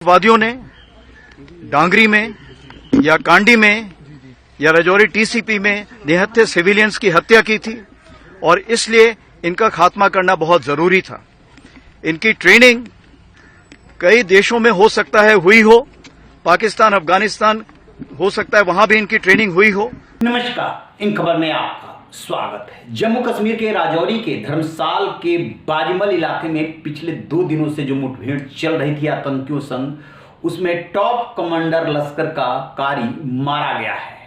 वादियों ने डांगरी में या कांडी में या राजौरी टीसीपी में निहत्थे सिविलियंस की हत्या की थी और इसलिए इनका खात्मा करना बहुत जरूरी था। इनकी ट्रेनिंग कई देशों में हो सकता है हुई हो, पाकिस्तान, अफगानिस्तान हो सकता है वहां भी इनकी ट्रेनिंग हुई हो। नमस्कार, इन खबर में आपका स्वागत है। जम्मू कश्मीर के राजौरी के धर्मसाल के बारीमल इलाके में पिछले 2 दिनों से जो मुठभेड़ चल रही थी आतंकियों संग, उसमें टॉप कमांडर लश्कर का कारी मारा गया है।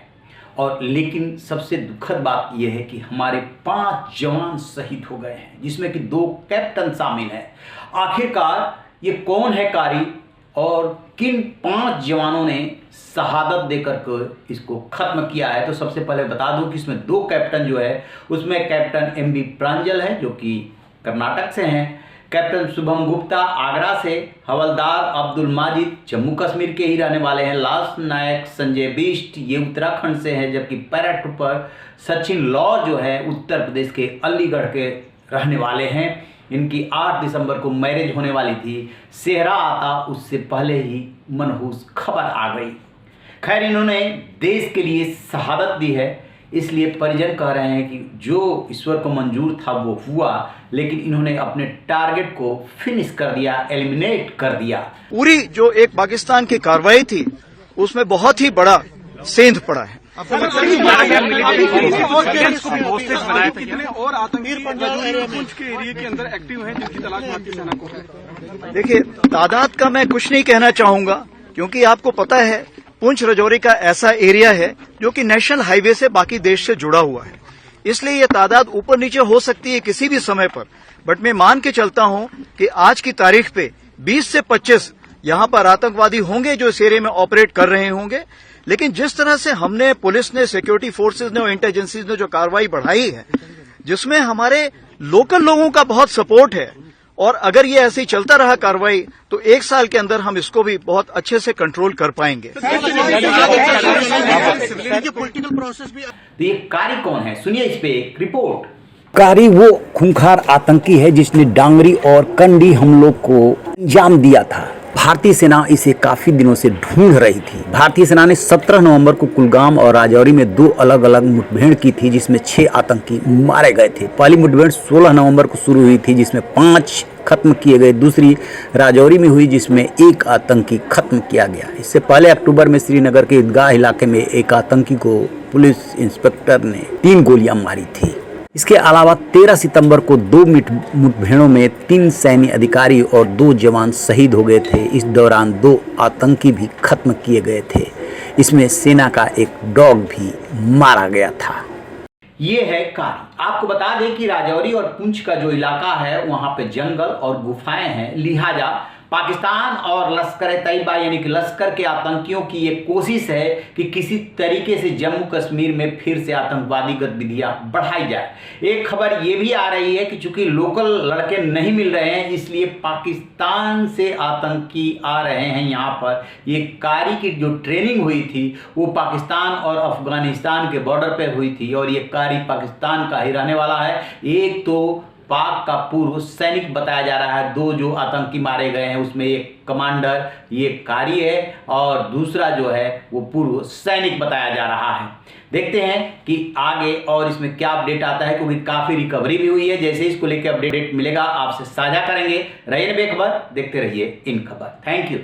और लेकिन सबसे दुखद बात यह है कि हमारे 5 जवान शहीद हो गए हैं, जिसमें कि 2 कैप्टन शामिल हैं। आखिरकार ये कौन है कारी और किन 5 जवानों ने शहादत देकर के इसको खत्म किया है? तो सबसे पहले बता दूं कि इसमें 2 कैप्टन जो है, उसमें कैप्टन एमबी प्रांजल है जो कि कर्नाटक से हैं, कैप्टन शुभम गुप्ता आगरा से, हवलदार अब्दुल माजिद जम्मू कश्मीर के ही रहने वाले हैं, लांस नायक संजय बिष्ट ये उत्तराखंड से हैं, जबकि पैराट्रूपर सचिन लॉ जो है उत्तर प्रदेश के अलीगढ़ के रहने वाले हैं। इनकी 8 दिसंबर को मैरिज होने वाली थी। सेहरा आता उससे पहले ही मनहूस खबर आ गई। खैर, इन्होंने देश के लिए शहादत दी है, इसलिए परिजन कह रहे हैं कि जो ईश्वर को मंजूर था वो हुआ, लेकिन इन्होंने अपने टारगेट को फिनिश कर दिया, एलिमिनेट कर दिया। पूरी जो एक पाकिस्तान की कार्रवाई थी उसमें बहुत ही बड़ा सेंध पड़ा है। और आतंकी पुंछ के एरिया के अंदर एक्टिव हैं जिनकी तलाश भारतीय सेना को है। देखिए, तादाद का मैं कुछ नहीं कहना चाहूंगा, क्योंकि आपको पता है पुंछ राजौरी का ऐसा एरिया है जो कि नेशनल हाईवे से बाकी देश से जुड़ा हुआ है, इसलिए ये तादाद ऊपर नीचे हो सकती है किसी भी समय पर। बट मैं मान के चलता हूं कि आज की तारीख पे 20 से 25 यहां पर आतंकवादी होंगे जो इस एरिया में ऑपरेट कर रहे होंगे। लेकिन जिस तरह से हमने, पुलिस ने, सिक्योरिटी फोर्सेज ने और इंटेलिजेंसीज ने जो कार्रवाई बढ़ाई है, जिसमें हमारे लोकल लोगों का बहुत सपोर्ट है, और अगर ये ऐसे ही चलता रहा कार्रवाई तो 1 साल के अंदर हम इसको भी बहुत अच्छे से कंट्रोल कर पाएंगे। तो ये कारी कौन है, सुनिए इस पे एक रिपोर्ट। कारी वो खूंखार आतंकी है जिसने डांगरी और कंडी हमलों को अंजाम दिया था। भारतीय सेना इसे काफी दिनों से ढूंढ रही थी। भारतीय सेना ने 17 नवंबर को कुलगाम और राजौरी में 2 अलग अलग मुठभेड़ की थी, जिसमें 6 आतंकी मारे गए थे। पहली मुठभेड़ 16 नवंबर को शुरू हुई थी, जिसमें 5 खत्म किए गए। दूसरी राजौरी में हुई, जिसमें 1 आतंकी खत्म किया गया। इससे पहले अक्टूबर में श्रीनगर के ईदगाह इलाके में एक आतंकी को पुलिस इंस्पेक्टर ने 3 गोलियां मारी थी। इसके अलावा 13 सितंबर को 2 मुठभेड़ों में 3 सैन्य अधिकारी और 2 जवान शहीद हो गए थे। इस दौरान 2 आतंकी भी खत्म किए गए थे। इसमें सेना का एक डॉग भी मारा गया था। ये है कारी। आपको बता दें कि राजौरी और पुंछ का जो इलाका है वहां पे जंगल और गुफाएं हैं, लिहाजा पाकिस्तान और लश्कर-ए-तैयबा यानी कि लश्कर के आतंकियों की ये कोशिश है कि किसी तरीके से जम्मू कश्मीर में फिर से आतंकवादी गतिविधियां बढ़ाई जाए। एक खबर ये भी आ रही है कि चूंकि लोकल लड़के नहीं मिल रहे हैं, इसलिए पाकिस्तान से आतंकी आ रहे हैं यहाँ पर। ये कारी की जो ट्रेनिंग हुई थी वो पाकिस्तान और अफगानिस्तान के बॉर्डर पर हुई थी, और ये कारी पाकिस्तान का ही रहने वाला है। एक तो पाक का पूर्व सैनिक बताया जा रहा है, 2 जो आतंकी मारे गए हैं उसमें एक कमांडर ये कारी है, और दूसरा जो है वो पूर्व सैनिक बताया जा रहा है। देखते हैं कि आगे और इसमें क्या अपडेट आता है, क्योंकि काफी रिकवरी भी हुई है। जैसे इसको लेकर अपडेट मिलेगा आपसे साझा करेंगे। रहिए बेखबर, देखते रहिए इन खबर। Thank you.